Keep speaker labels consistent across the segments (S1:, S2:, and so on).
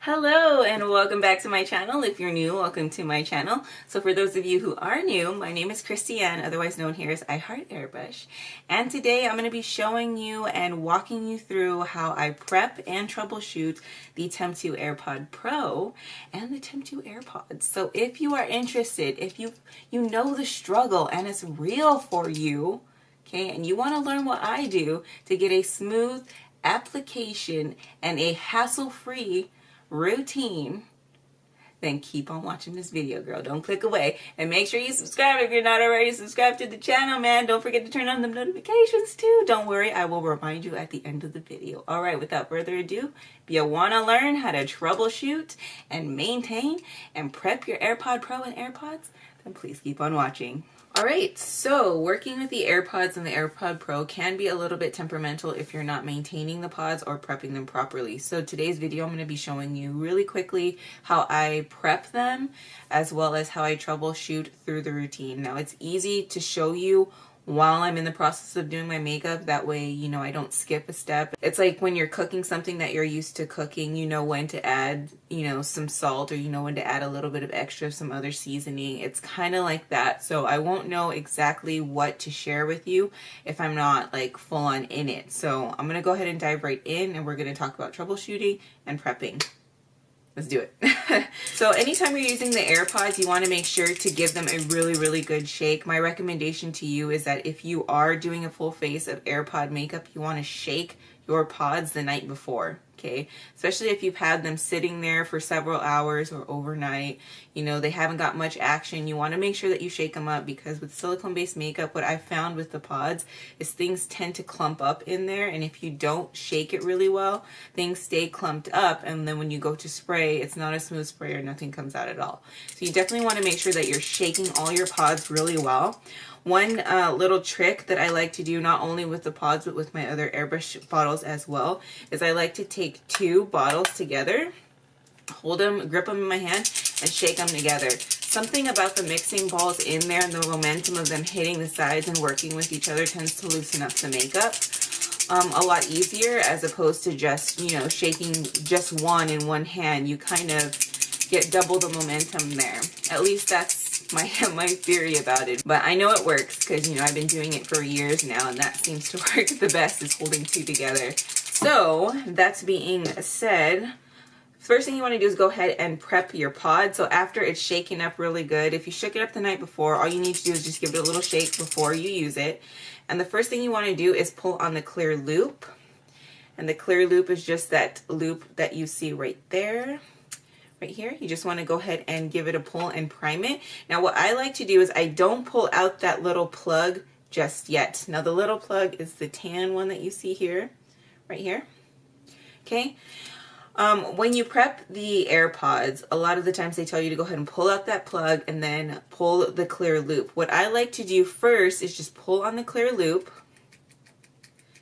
S1: Hello and welcome back to my channel. If you're new, welcome to my channel. So for those of you who are new, my name is Christiane, otherwise known here as IHeartAirbrush. And today I'm going to be showing you and walking you through how I prep and troubleshoot the Temptwo AirPod Pro and the Temptwo AirPods. So if you are interested, if you know the struggle and it's real for you, okay, and you want to learn what I do to get a smooth application and a hassle-free routine, then keep on watching this video, girl. Don't click away, and make sure you subscribe if you're not already subscribed to the channel, man. Don't forget to turn on the notifications too. Don't worry, I will remind you at the end of the video. All right, without further ado, if you want to learn how to troubleshoot and maintain and prep your AirPod Pro and AirPods, then please keep on watching. Alright, so working with the AirPods and the AirPod Pro can be a little bit temperamental if you're not maintaining the pods or prepping them properly. So today's video I'm going to be showing you really quickly how I prep them as well as how I troubleshoot through the routine. Now it's easy to show you while I'm in the process of doing my makeup, that way, you know, I don't skip a step. It's like when you're cooking something that you're used to cooking, you know when to add, you know, some salt, or you know when to add a little bit of extra, some other seasoning. It's kind of like that. So I won't know exactly what to share with you if I'm not like full on in it. So I'm going to go ahead and dive right in, and we're going to talk about troubleshooting and prepping. Let's do it. So anytime you're using the AirPods, you want to make sure to give them a really good shake. My recommendation to you is that if you are doing a full face of AirPod makeup, you want to shake your pods the night before, okay? Especially if you've had them sitting there for several hours or overnight, you know, they haven't got much action. You want to make sure that you shake them up, because with silicone-based makeup, what I found with the pods is things tend to clump up in there, and if you don't shake it really well, things stay clumped up, and then when you go to spray, it's not a smooth spray or nothing comes out at all. So you definitely want to make sure that you're shaking all your pods really well. One little trick that I like to do, not only with the pods but with my other airbrush bottles as well, is I like to take two bottles together, hold them, grip them in my hand, and shake them together. Something about the mixing balls in there and the momentum of them hitting the sides and working with each other tends to loosen up the makeup a lot easier, as opposed to just, you know, shaking just one in one hand. You kind of get double the momentum there. At least that's my theory about it. But I know it works because, you know, I've been doing it for years now, and that seems to work the best, is holding two together. So that's being said, first thing you want to do is go ahead and prep your pod. So after it's shaken up really good, if you shook it up the night before, all you need to do is just give it a little shake before you use it. And the first thing you want to do is pull on the clear loop. And the clear loop is just that loop that you see right there. Right here, you just want to go ahead and give it a pull and prime it. Now what I like to do is I don't pull out that little plug just yet. Now the little plug is the tan one that you see here, right here. Okay. When you prep the AirPods, a lot of the times they tell you to go ahead and pull out that plug and then pull the clear loop. What I like to do first is just pull on the clear loop,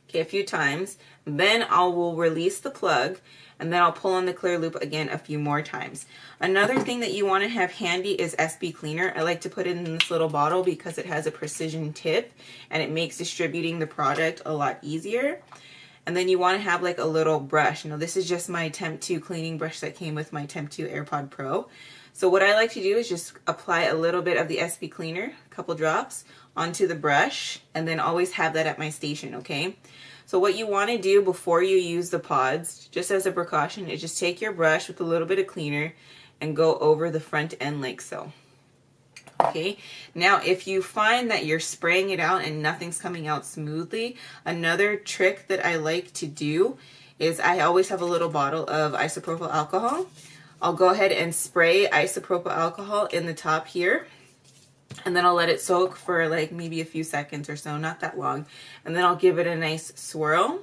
S1: okay, a few times. Then I will release the plug, and then I'll pull on the clear loop again a few more times. Another thing that you want to have handy is SB cleaner. I like to put it in this little bottle because it has a precision tip and it makes distributing the product a lot easier. And then you want to have like a little brush. Now this is just my Temptwo cleaning brush that came with my Temptwo AirPod Pro. So what I like to do is just apply a little bit of the SB cleaner, a couple drops, onto the brush, and then always have that at my station, okay? So what you want to do before you use the pods, just as a precaution, is just take your brush with a little bit of cleaner and go over the front end like so. Okay, now if you find that you're spraying it out and nothing's coming out smoothly, another trick that I like to do is I always have a little bottle of isopropyl alcohol. I'll go ahead and spray isopropyl alcohol in the top here, and then I'll let it soak for like maybe a few seconds or so, not that long, and then I'll give it a nice swirl,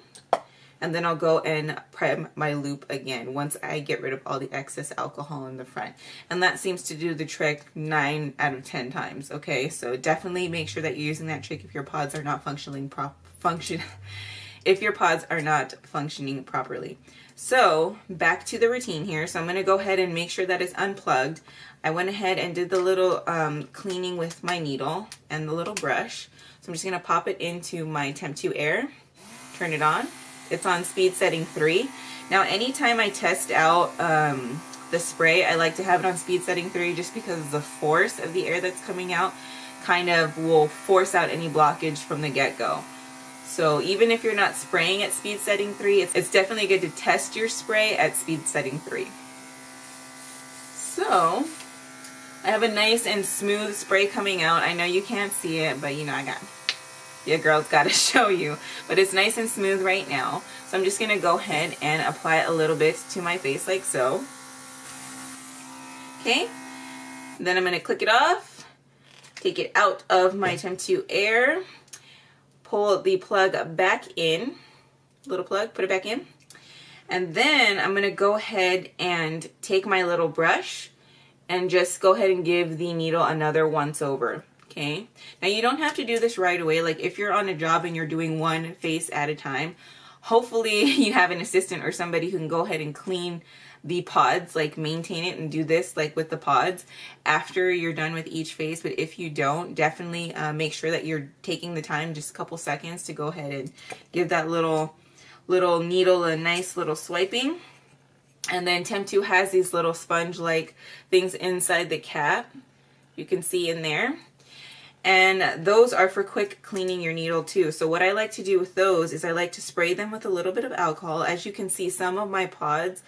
S1: and then I'll go and prime my loop again once I get rid of all the excess alcohol in the front. And that seems to do the trick 9 out of 10 times, okay? So definitely make sure that you're using that trick if your pods are not functioning properly. So back to the routine here. So I'm going to go ahead and make sure that it's unplugged. I went ahead and did the little cleaning with my needle and the little brush. So I'm just going to pop it into my Temptwo Air, turn it on. It's on speed setting 3. Now anytime I test out the spray, I like to have it on speed setting 3 just because the force of the air that's coming out kind of will force out any blockage from the get-go. So even if you're not spraying at speed setting 3, it's definitely good to test your spray at speed setting 3. So I have a nice and smooth spray coming out. I know you can't see it, but you know, your girl's got to show you. But it's nice and smooth right now. So I'm just going to go ahead and apply it a little bit to my face like so. Okay, then I'm going to click it off, take it out of my Temp 2 Air, pull the plug back in, little plug, put it back in, and then I'm going to go ahead and take my little brush and just go ahead and give the needle another once over. Okay, now you don't have to do this right away. Like if you're on a job and you're doing one face at a time, hopefully you have an assistant or somebody who can go ahead and clean the pods, like maintain it and do this like with the pods after you're done with each face. But if you don't, definitely make sure that you're taking the time, just a couple seconds, to go ahead and give that little needle a nice little swiping. And then Temp 2 has these little sponge like things inside the cap, you can see in there, and those are for quick cleaning your needle too. So what I like to do with those is I like to spray them with a little bit of alcohol. As you can see, some of my pods,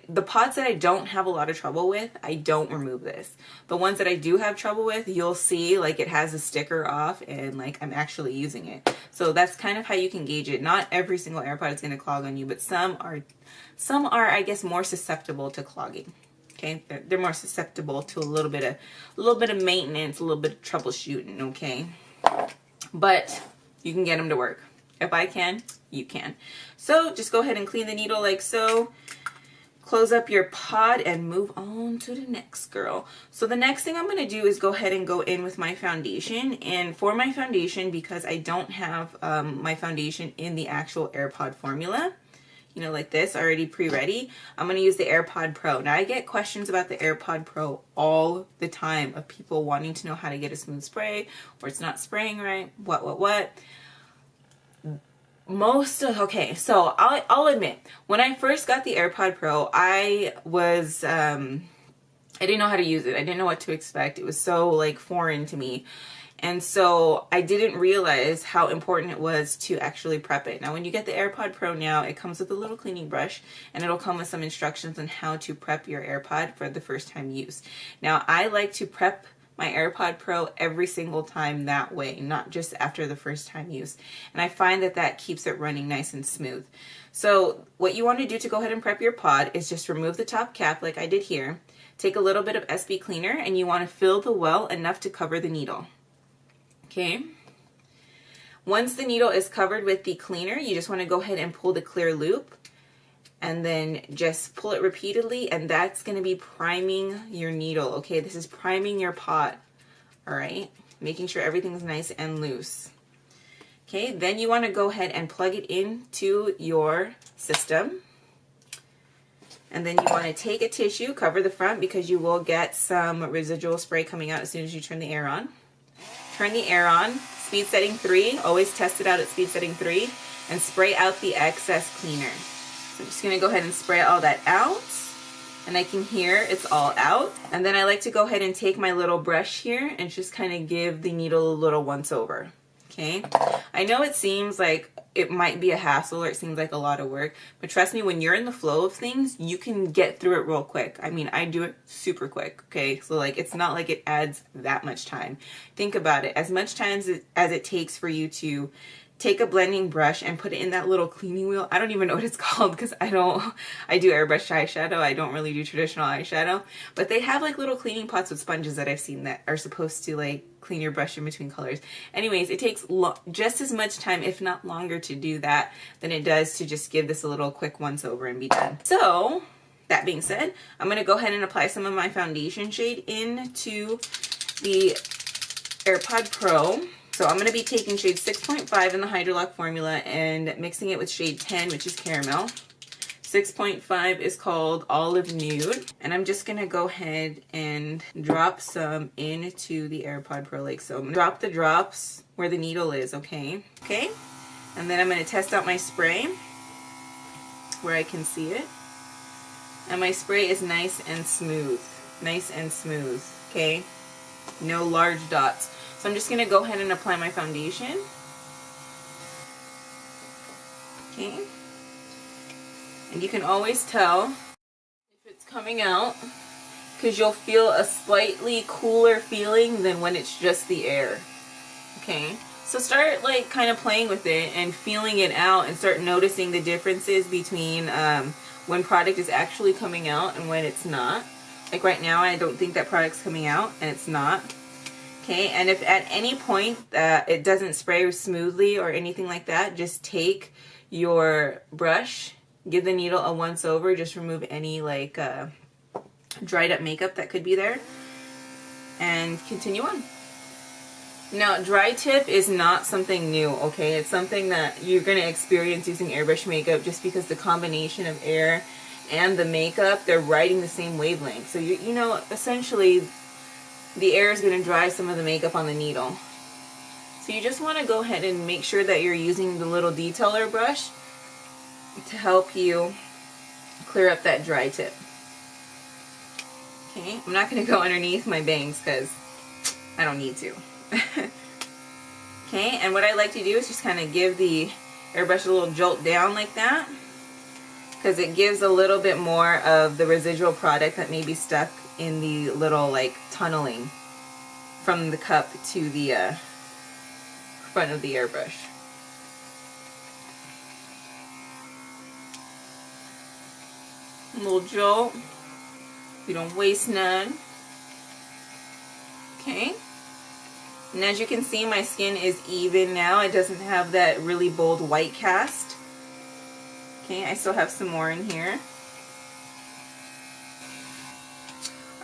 S1: the pods that I don't have a lot of trouble with, I don't remove this. The ones that I do have trouble with, you'll see like it has a sticker off and like I'm actually using it. So that's kind of how you can gauge it. Not every single AirPod is going to clog on you, but some are I guess more susceptible to clogging. Okay, they're more susceptible to a little bit of maintenance, a little bit of troubleshooting. Okay, but you can get them to work. If I can, you can. So just go ahead and clean the needle like so. Close up your pod and move on to the next girl. So the next thing I'm going to do is go ahead and go in with my foundation. And for my foundation, because I don't have my foundation in the actual AirPod formula, you know, like this, already pre-ready, I'm going to use the AirPod Pro. Now I get questions about the AirPod Pro all the time of people wanting to know how to get a smooth spray, or it's not spraying right, what. Okay, so I'll admit, when I first got the AirPod Pro, I didn't know how to use it. I didn't know what to expect. It was so like foreign to me. And so I didn't realize how important it was to actually prep it. Now when you get the AirPod Pro now, it comes with a little cleaning brush and it'll come with some instructions on how to prep your AirPod for the first time use. Now I like to prep my AirPod Pro every single time that way, not just after the first time use. And I find that that keeps it running nice and smooth. So what you want to do to go ahead and prep your pod is just remove the top cap like I did here. Take a little bit of SB cleaner and you want to fill the well enough to cover the needle. Okay. Once the needle is covered with the cleaner, you just want to go ahead and pull the clear loop and then just pull it repeatedly, and that's going to be priming your needle. Okay, this is priming your pod. All right, making sure everything's nice and loose. Okay, then you want to go ahead and plug it into your system. And then you want to take a tissue, cover the front because you will get some residual spray coming out as soon as you turn the air on. Turn the air on, speed setting 3, always test it out at speed setting 3, and spray out the excess cleaner. So I'm just going to go ahead and spray all that out, and I can hear it's all out. And then I like to go ahead and take my little brush here and just kind of give the needle a little once over. Okay, I know it seems like it might be a hassle or it seems like a lot of work, but trust me, when you're in the flow of things, you can get through it real quick. I mean, I do it super quick, okay? So like, it's not like it adds that much time. Think about it, as much time as it takes for you to take a blending brush and put it in that little cleaning wheel. I don't even know what it's called because I do airbrush eyeshadow. I don't really do traditional eyeshadow, but they have like little cleaning pots with sponges that I've seen that are supposed to like clean your brush in between colors. Anyways, it takes just as much time, if not longer, to do that than it does to just give this a little quick once over and be done. So that being said, I'm going to go ahead and apply some of my foundation shade into the AirPod Pro. So I'm going to be taking shade 6.5 in the Hydrolock formula and mixing it with shade 10, which is Caramel. 6.5 is called Olive Nude. And I'm just going to go ahead and drop some into the AirPod Pro like so. I'm going to drop the drops where the needle is, okay? Okay? And then I'm going to test out my spray. where I can see it. And my spray is nice and smooth. Nice and smooth, okay? No large dots. So I'm just going to go ahead and apply my foundation. Okay? And you can always tell if it's coming out because you'll feel a slightly cooler feeling than when it's just the air. Okay? So start like kind of playing with it and feeling it out and start noticing the differences between when product is actually coming out and when it's not. Like right now I don't think that product's coming out and it's not. Okay, and if at any point it doesn't spray smoothly or anything like that, just take your brush, give the needle a once over, just remove any like dried up makeup that could be there, and continue on. Now, dry tip is not something new, okay? It's something that you're going to experience using airbrush makeup just because the combination of air and the makeup, they're riding the same wavelength. So, you know, essentially, the air is going to dry some of the makeup on the needle. So you just want to go ahead and make sure that you're using the little detailer brush to help you clear up that dry tip. Okay, I'm not going to go underneath my bangs because I don't need to. Okay, and what I like to do is just kind of give the airbrush a little jolt down like that, because it gives a little bit more of the residual product that may be stuck in the little like tunneling from the cup to the front of the airbrush. A little jolt. We don't waste none. Okay. And as you can see, my skin is even now. It doesn't have that really bold white cast. Okay, I still have some more in here.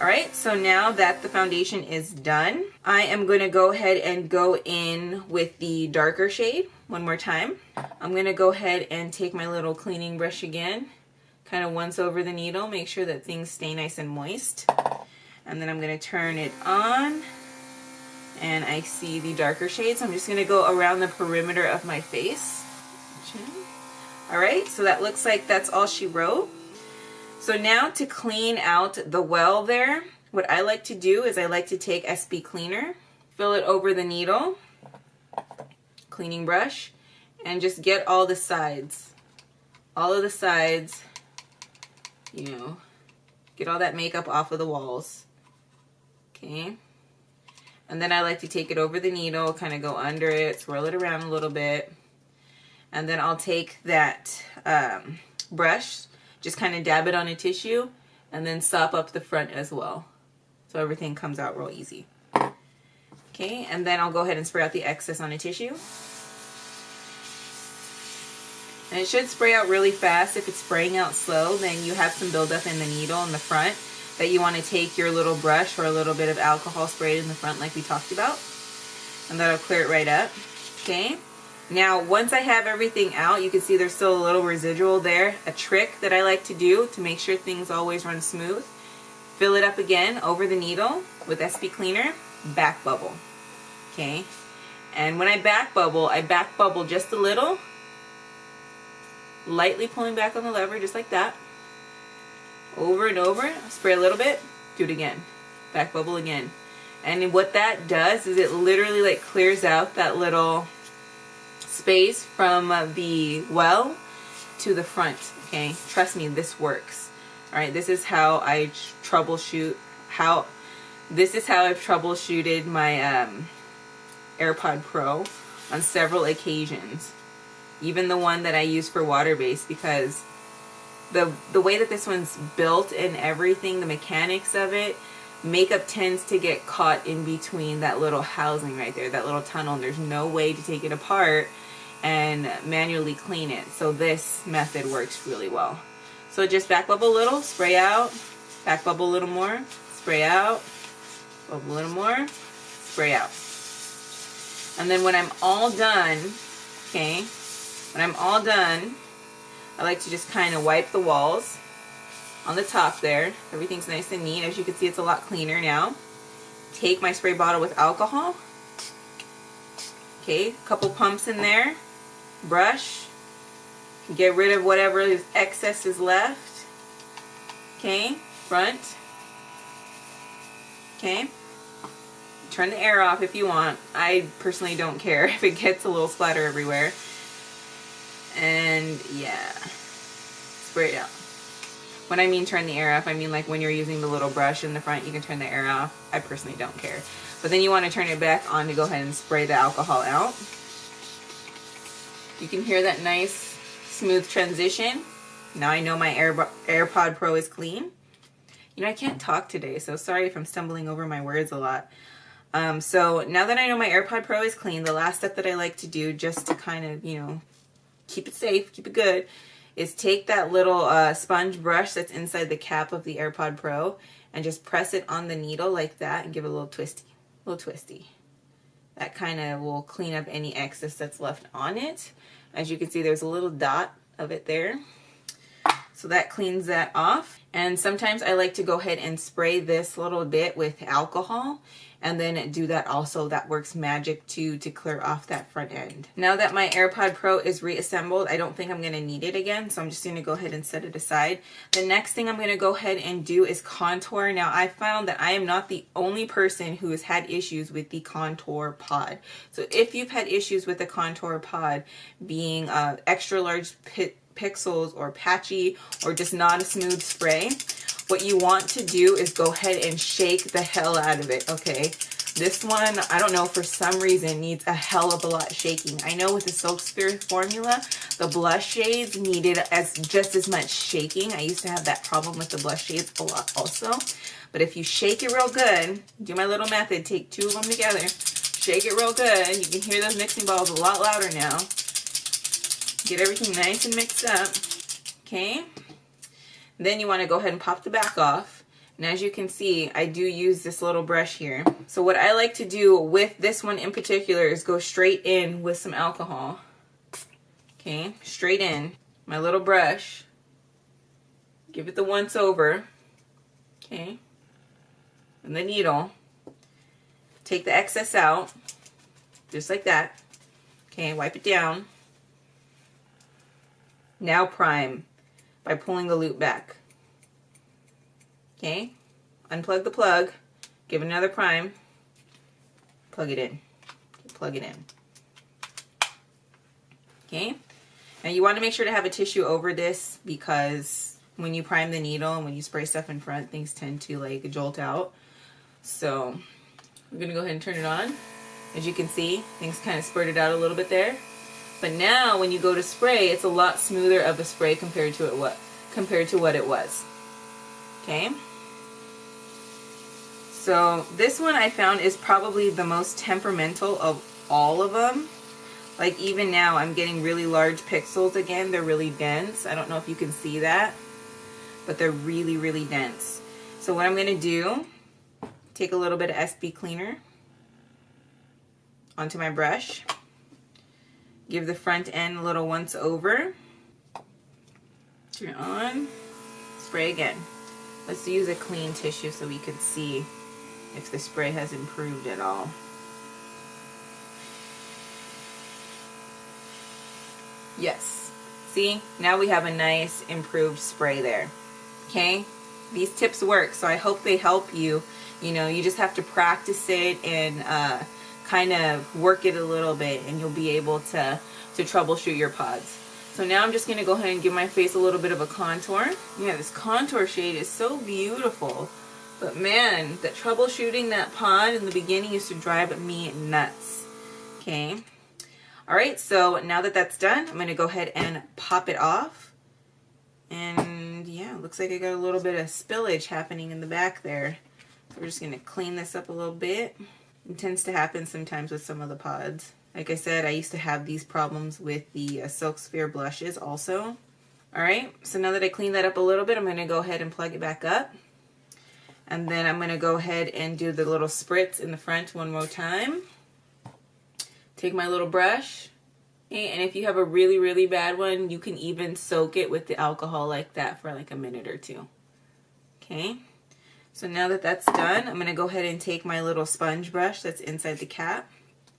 S1: Alright, so now that the foundation is done, I am going to go ahead and go in with the darker shade one more time. I'm going to go ahead and take my little cleaning brush again, kind of once over the needle, make sure that things stay nice and moist. And then I'm going to turn it on. And I see the darker shades. So I'm just going to go around the perimeter of my face. Alright, so that looks like that's all she wrote. So now to clean out the well there, what I like to do is I like to take SB cleaner, fill it over the needle, cleaning brush, and just get all the sides. All of the sides, you know, get all that makeup off of the walls. Okay. And then I like to take it over the needle, kind of go under it, swirl it around a little bit. And then I'll take that brush, just kind of dab it on a tissue, and then sop up the front as well. So everything comes out real easy. Okay, and then I'll go ahead and spray out the excess on a tissue. And it should spray out really fast. If it's spraying out slow, then you have some buildup in the needle in the front that you want to take your little brush or a little bit of alcohol sprayed in the front like we talked about. And that'll clear it right up. Okay. Now, once I have everything out, you can see there's still a little residual there. A trick that I like to do to make sure things always run smooth. Fill it up again over the needle with SB cleaner, back bubble. Okay. And when I back bubble just a little, lightly pulling back on the lever just like that. Over and over, spray a little bit, do it again, back bubble again. And what that does is it literally like clears out that little space from the well to the front. Okay, trust me, this works. All right, this is how I troubleshoot. This is how I've troubleshooted my AirPod Pro on several occasions. Even the one that I use for water-based, because the way that this one's built and everything, the mechanics of it, makeup tends to get caught in between that little housing right there, that little tunnel, and there's no way to take it apart and manually clean it. So this method works really well. So just back bubble a little, spray out, back bubble a little more, spray out, bubble a little more, spray out. And then when I'm all done, okay, when I'm all done, I like to just kind of wipe the walls on the top there. Everything's nice and neat. As you can see, it's a lot cleaner now. Take my spray bottle with alcohol. Okay, a couple pumps in there. Brush. Get rid of whatever excess is left. Okay, front. Okay. Turn the air off if you want. I personally don't care if it gets a little splatter everywhere. And yeah, spray it out. When I mean turn the air off, I mean like when you're using the little brush in the front, you can turn the air off. I personally don't care. But then you want to turn it back on to go ahead and spray the alcohol out. You can hear that nice smooth transition. Now I know my AirPod Pro is clean. You know, I can't talk today, so sorry if I'm stumbling over my words a lot. So now that I know my AirPod Pro is clean, the last step that I like to do just to kind of, you know, keep it safe, keep it good, is take that little sponge brush that's inside the cap of the AirPod Pro and just press it on the needle like that and give it a little twisty. That kind of will clean up any excess that's left on it. As you can see, there's a little dot of it there. So that cleans that off. And sometimes I like to go ahead and spray this little bit with alcohol and then do that also. That works magic too to clear off that front end. Now that my AirPod Pro is reassembled, I don't think I'm going to need it again, so I'm just going to go ahead and set it aside. The next thing I'm going to go ahead and do is contour. Now I found that I am not the only person who has had issues with the contour pod. So if you've had issues with the contour pod being extra large pixels or patchy or just not a smooth spray, what you want to do is go ahead and shake the hell out of it, okay? This one, I don't know, for some reason needs a hell of a lot shaking. I know with the Silksphere formula, the blush shades needed just as much shaking. I used to have that problem with the blush shades a lot also. But if you shake it real good, do my little method, take two of them together, shake it real good, you can hear those mixing balls a lot louder now. Get everything nice and mixed up, okay? Then you want to go ahead and pop the back off. And as you can see, I do use this little brush here. So what I like to do with this one in particular is go straight in with some alcohol. Okay, straight in. My little brush. Give it the once over. Okay. And the needle. Take the excess out. Just like that. Okay, wipe it down. Now prime by pulling the loop back. Okay, unplug the plug, give it another prime, plug it in, plug it in. Okay, now you want to make sure to have a tissue over this because when you prime the needle and when you spray stuff in front, things tend to like jolt out. So we're going to go ahead and turn it on. As you can see, things kind of spurted out a little bit there. But now when you go to spray, it's a lot smoother of a spray compared to what it was. Okay? So this one I found is probably the most temperamental of all of them. Like even now I'm getting really large pixels again. They're really dense. I don't know if you can see that, but they're really, really dense. So what I'm going to do, take a little bit of SB cleaner onto my brush. Give the front end a little once over. Turn it on. Spray again. Let's use a clean tissue so we can see if the spray has improved at all. Yes. See? Now we have a nice improved spray there. Okay? These tips work, so I hope they help you. You know, you just have to practice it and kind of work it a little bit and you'll be able to troubleshoot your pods. So now I'm just going to go ahead and give my face a little bit of a contour. Yeah, this contour shade is so beautiful. But man, that troubleshooting that pod in the beginning used to drive me nuts. Okay. Alright, so now that that's done, I'm going to go ahead and pop it off. And yeah, looks like I got a little bit of spillage happening in the back there. So we're just going to clean this up a little bit. It tends to happen sometimes with some of the pods. Like I said, I used to have these problems with the Silksphere blushes also. Alright, so now that I cleaned that up a little bit, I'm going to go ahead and plug it back up. And then I'm going to go ahead and do the little spritz in the front one more time. Take my little brush. And if you have a really, really bad one, you can even soak it with the alcohol like that for like a minute or two. Okay. So now that that's done, I'm going to go ahead and take my little sponge brush that's inside the cap.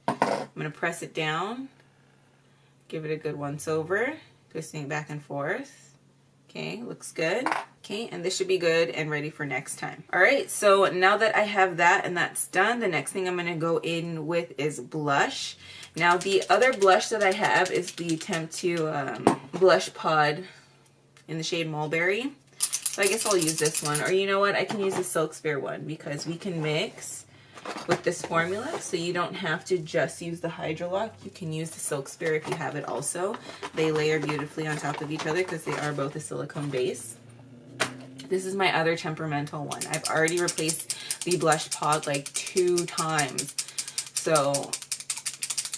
S1: I'm going to press it down, give it a good once over, Twisting it back and forth. Okay, looks good. Okay, and this should be good and ready for next time. All right, so now that I have that and that's done, the next thing I'm gonna go in with is blush. Now the other blush that I have is the Attempt to Blush Pod in the shade Mulberry. So I guess I'll use this one, or you know what, I can use the Silk Sphere one because we can mix with this formula, so you don't have to just use the Hydrolock. You can use the Silk Sphere if you have it also. They layer beautifully on top of each other because they are both a silicone base. This is my other temperamental one. I've already replaced the blush pod like 2 times. So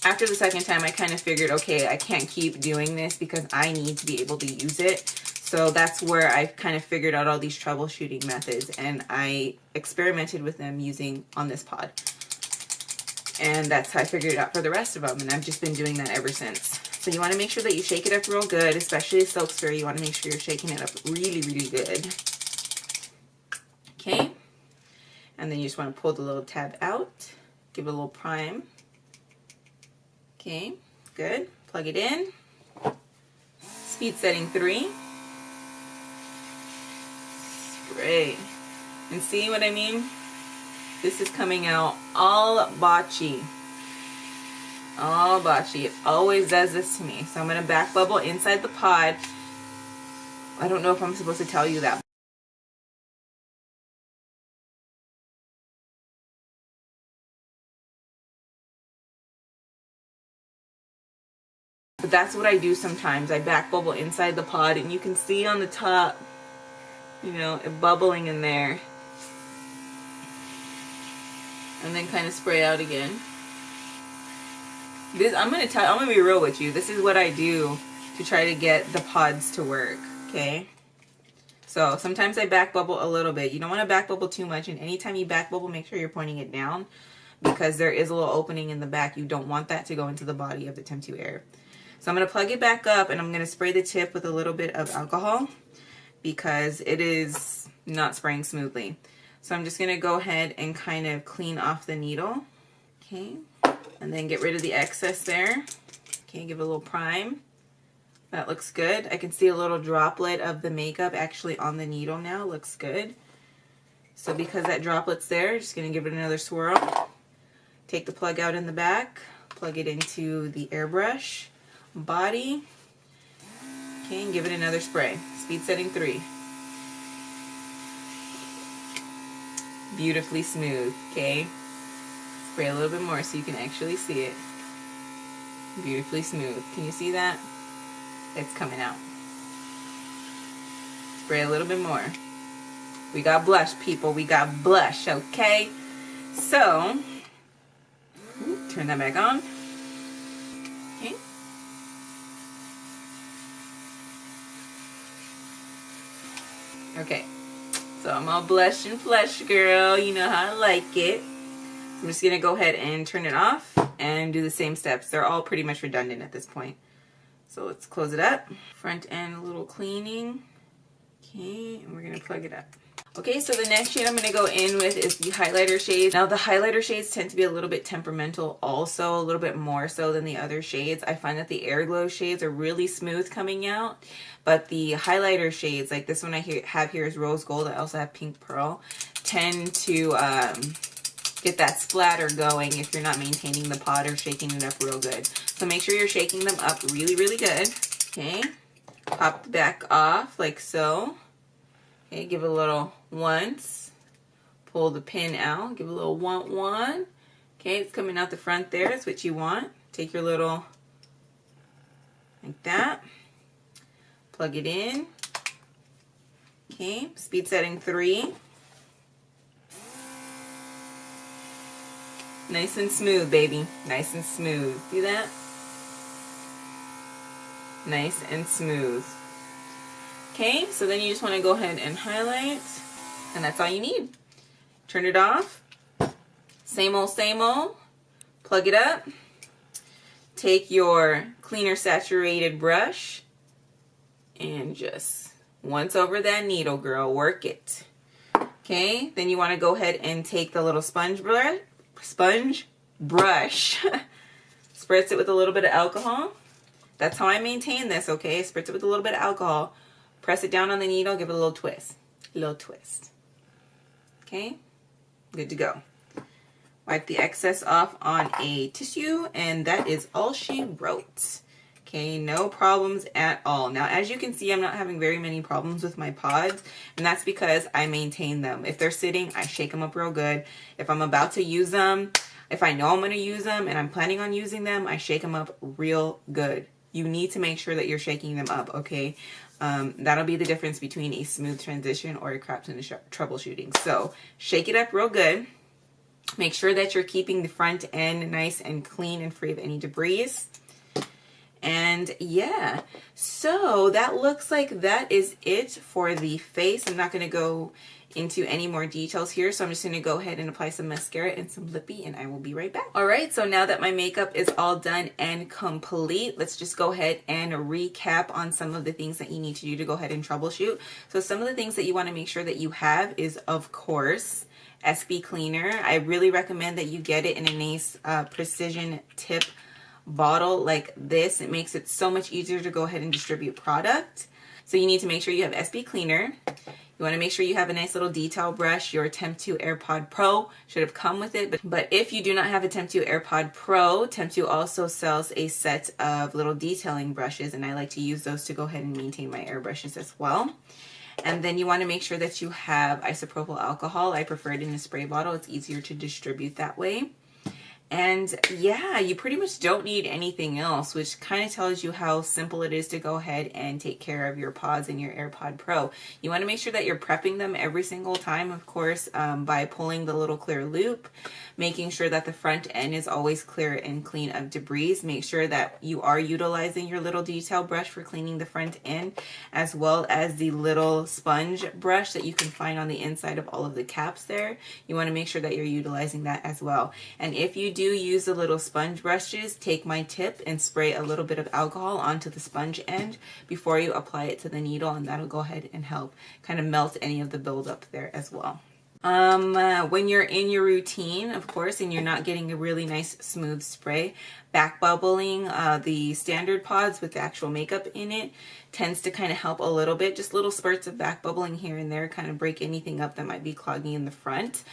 S1: after the second time, I kind of figured, okay, I can't keep doing this because I need to be able to use it. So that's where I kind of figured out all these troubleshooting methods, and I experimented with them using on this pod. And that's how I figured it out for the rest of them, and I've just been doing that ever since. So you want to make sure that you shake it up real good, especially Silk Sphere. You want to make sure you're shaking it up really, really good. Okay, and then you just want to pull the little tab out, give it a little prime. Okay, good. Plug it in. Speed setting 3. Spray. And see what I mean? This is coming out all botchy. All botchy. It always does this to me. So I'm going to back bubble inside the pod. I don't know if I'm supposed to tell you that. But that's what I do sometimes. I back bubble inside the pod, and you can see on the top, you know, it bubbling in there. And then kind of spray out again. This, I'm gonna be real with you. This is what I do to try to get the pods to work, okay? So sometimes I back bubble a little bit. You don't want to back bubble too much, and anytime you back bubble, make sure you're pointing it down because there is a little opening in the back. You don't want that to go into the body of the Temp 2 Air. So I'm going to plug it back up, and I'm going to spray the tip with a little bit of alcohol because it is not spraying smoothly. So I'm just going to go ahead and kind of clean off the needle. Okay, and then get rid of the excess there. Okay, give it a little prime. That looks good. I can see a little droplet of the makeup actually on the needle now. Looks good. So because that droplet's there, just going to give it another swirl. Take the plug out in the back, plug it into the airbrush body. Okay, and give it another spray. Speed setting 3. Beautifully smooth. Okay, spray a little bit more so you can actually see it. Beautifully smooth. Can you see that? It's coming out. Spray a little bit more. We got blush, people. We got blush, okay? So, turn that back on. Okay. Okay. So I'm all blush and flush, girl. You know how I like it. I'm just going to go ahead and turn it off and do the same steps. They're all pretty much redundant at this point. So let's close it up. Front end, a little cleaning. Okay, and we're going to plug it up. Okay, so the next shade I'm going to go in with is the highlighter shades. Now the highlighter shades tend to be a little bit temperamental also, a little bit more so than the other shades. I find that the Air Glow shades are really smooth coming out, but the highlighter shades, like this one I have here is Rose Gold, I also have Pink Pearl, tend to get that splatter going if you're not maintaining the pot or shaking it up real good. So make sure you're shaking them up really, really good. Okay, pop the back off like so. Okay, give it a little once, pull the pin out, give it a little one. Okay, it's coming out the front there, that's what you want. Take your little, like that, plug it in. Okay, speed setting 3. Nice and smooth, baby, nice and smooth. See that? Nice and smooth. Okay, so then you just want to go ahead and highlight, and that's all you need. Turn it off. Same old, plug it up. Take your cleaner saturated brush and just once over that needle, girl, work it. Okay, then you want to go ahead and take the little sponge brush, spritz it with a little bit of alcohol. That's how I maintain this, okay? Spritz it with a little bit of alcohol. Press it down on the needle, give it a little twist. A little twist. Okay? Good to go. Wipe the excess off on a tissue, and that is all she wrote. Okay, no problems at all. Now, as you can see, I'm not having very many problems with my pods, and that's because I maintain them. If they're sitting, I shake them up real good. If I'm about to use them, if I know I'm going to use them and I'm planning on using them, I shake them up real good. You need to make sure that you're shaking them up, okay? That'll be the difference between a smooth transition or a crap ton of troubleshooting. So, shake it up real good. Make sure that you're keeping the front end nice and clean and free of any debris. And yeah, so that looks like that is it for the face. I'm not going to go into any more details here, so I'm just going to go ahead and apply some mascara and some lippy, and I will be right back. Alright, so now that my makeup is all done and complete, let's just go ahead and recap on some of the things that you need to do to go ahead and troubleshoot. So some of the things that you want to make sure that you have is, of course, SB cleaner. I really recommend that you get it in a nice precision tip bottle like this. It makes it so much easier to go ahead and distribute product. So you need to make sure you have SB cleaner. You want to make sure you have a nice little detail brush. Your Temp2 AirPod Pro should have come with it. But if you do not have a Temp2 AirPod Pro, Temp2 also sells a set of little detailing brushes, and I like to use those to go ahead and maintain my airbrushes as well. And then you want to make sure that you have isopropyl alcohol. I prefer it in a spray bottle. It's easier to distribute that way. And yeah, you pretty much don't need anything else, which kind of tells you how simple it is to go ahead and take care of your pods and your AirPod Pro. You want to make sure that you're prepping them every single time, of course, by pulling the little clear loop, making sure that the front end is always clear and clean of debris. Make sure that you are utilizing your little detail brush for cleaning the front end, as well as the little sponge brush that you can find on the inside of all of the caps there. You want to make sure that you're utilizing that as well. And if you do use the little sponge brushes, take my tip and spray a little bit of alcohol onto the sponge end before you apply it to the needle, and that'll go ahead and help kind of melt any of the buildup there as well. When you're in your routine, of course, and you're not getting a really nice smooth spray, back bubbling the standard pods with the actual makeup in it tends to kind of help a little bit. Just little spurts of back bubbling here and there kind of break anything up that might be clogging in the front.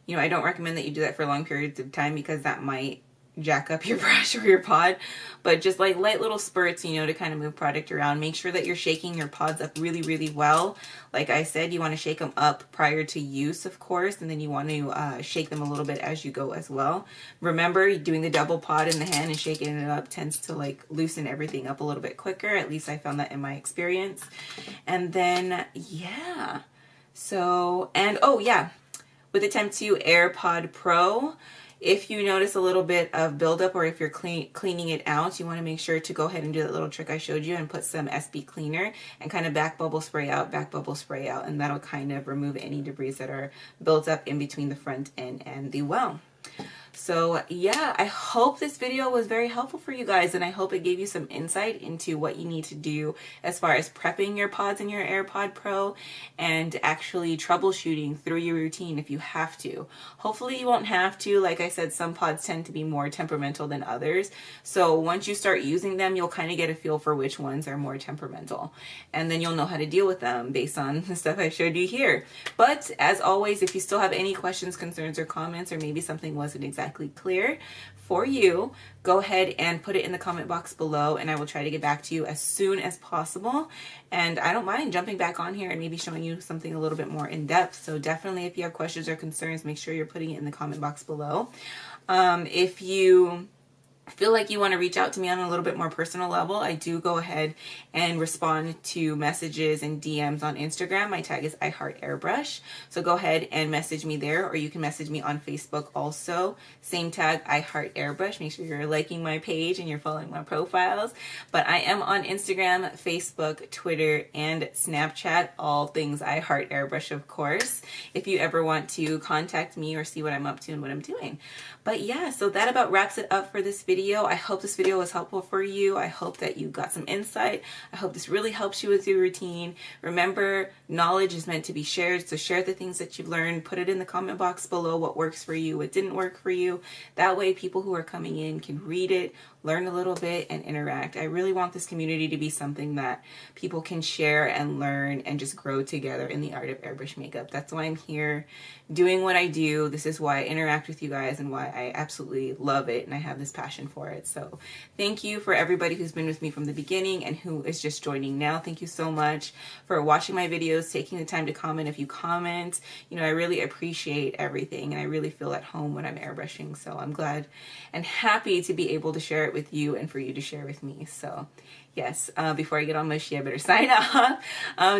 S1: You know, I don't recommend that you do that for long periods of time because that might jack up your brush or your pod, but just like light little spurts, you know, to kind of move product around. Make sure that you're shaking your pods up really, really well. Like I said, you want to shake them up prior to use, of course, and then you want to shake them a little bit as you go as well. Remember, doing the double pod in the hand and shaking it up tends to like loosen everything up a little bit quicker. At least I found that in my experience. And then, yeah. So, and oh yeah, with the Temp2 AirPod Pro, if you notice a little bit of buildup or if you're cleaning it out, you want to make sure to go ahead and do that little trick I showed you and put some SB cleaner and kind of back bubble spray out, and that'll kind of remove any debris that are built up in between the front end and the well. So yeah, I hope this video was very helpful for you guys, and I hope it gave you some insight into what you need to do as far as prepping your pods in your AirPod Pro and actually troubleshooting through your routine if you have to. Hopefully you won't have to. Like I said, some pods tend to be more temperamental than others. So once you start using them, you'll kind of get a feel for which ones are more temperamental. And then you'll know how to deal with them based on the stuff I showed you here. But as always, if you still have any questions, concerns, or comments, or maybe something wasn't exactly clear for you, go ahead and put it in the comment box below, and I will try to get back to you as soon as possible. And I don't mind jumping back on here and maybe showing you something a little bit more in depth. So definitely, if you have questions or concerns, make sure you're putting it in the comment box below. If you feel like you want to reach out to me on a little bit more personal level, I do go ahead and respond to messages and DMs on Instagram. My tag is IHeartAirbrush. So go ahead and message me there, or you can message me on Facebook also. Same tag, IHeartAirbrush. Make sure you're liking my page and you're following my profiles. But I am on Instagram, Facebook, Twitter, and Snapchat. All things IHeartAirbrush, of course, if you ever want to contact me or see what I'm up to and what I'm doing. But yeah, so that about wraps it up for this video. I hope this video was helpful for you. I hope that you got some insight. I hope this really helps you with your routine. Remember, knowledge is meant to be shared, so share the things that you've learned. Put it in the comment box below, what works for you, what didn't work for you. That way people who are coming in can read it, learn a little bit, and interact. I really want this community to be something that people can share and learn and just grow together in the art of airbrush makeup. That's why I'm here doing what I do. This is why I interact with you guys and why I absolutely love it and I have this passion for it. So thank you for everybody who's been with me from the beginning and who is just joining now. Thank you so much for watching my videos, taking the time to comment. If you comment, you know, I really appreciate everything and I really feel at home when I'm airbrushing. So I'm glad and happy to be able to share it with you and for you to share with me. So yes, before I get all mushy, I better sign off.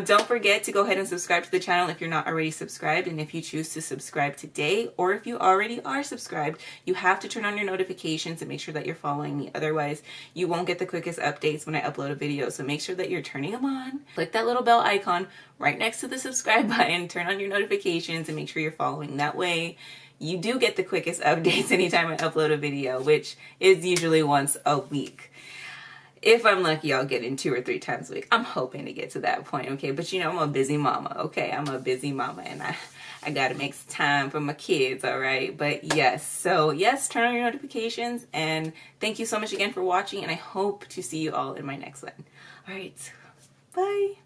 S1: Don't forget to go ahead and subscribe to the channel if you're not already subscribed. And if you choose to subscribe today, or if you already are subscribed, you have to turn on your notifications and make sure that you're following me. Otherwise, you won't get the quickest updates when I upload a video. So make sure that you're turning them on. Click that little bell icon right next to the subscribe button. Turn on your notifications and make sure you're following. That way, you do get the quickest updates anytime I upload a video, which is usually once a week. If I'm lucky, I'll get in 2 or 3 times a week. I'm hoping to get to that point, okay? But you know, I'm a busy mama, okay? I'm a busy mama and I gotta make time for my kids, all right? But yes, so yes, turn on your notifications and thank you so much again for watching and I hope to see you all in my next one. All right, bye.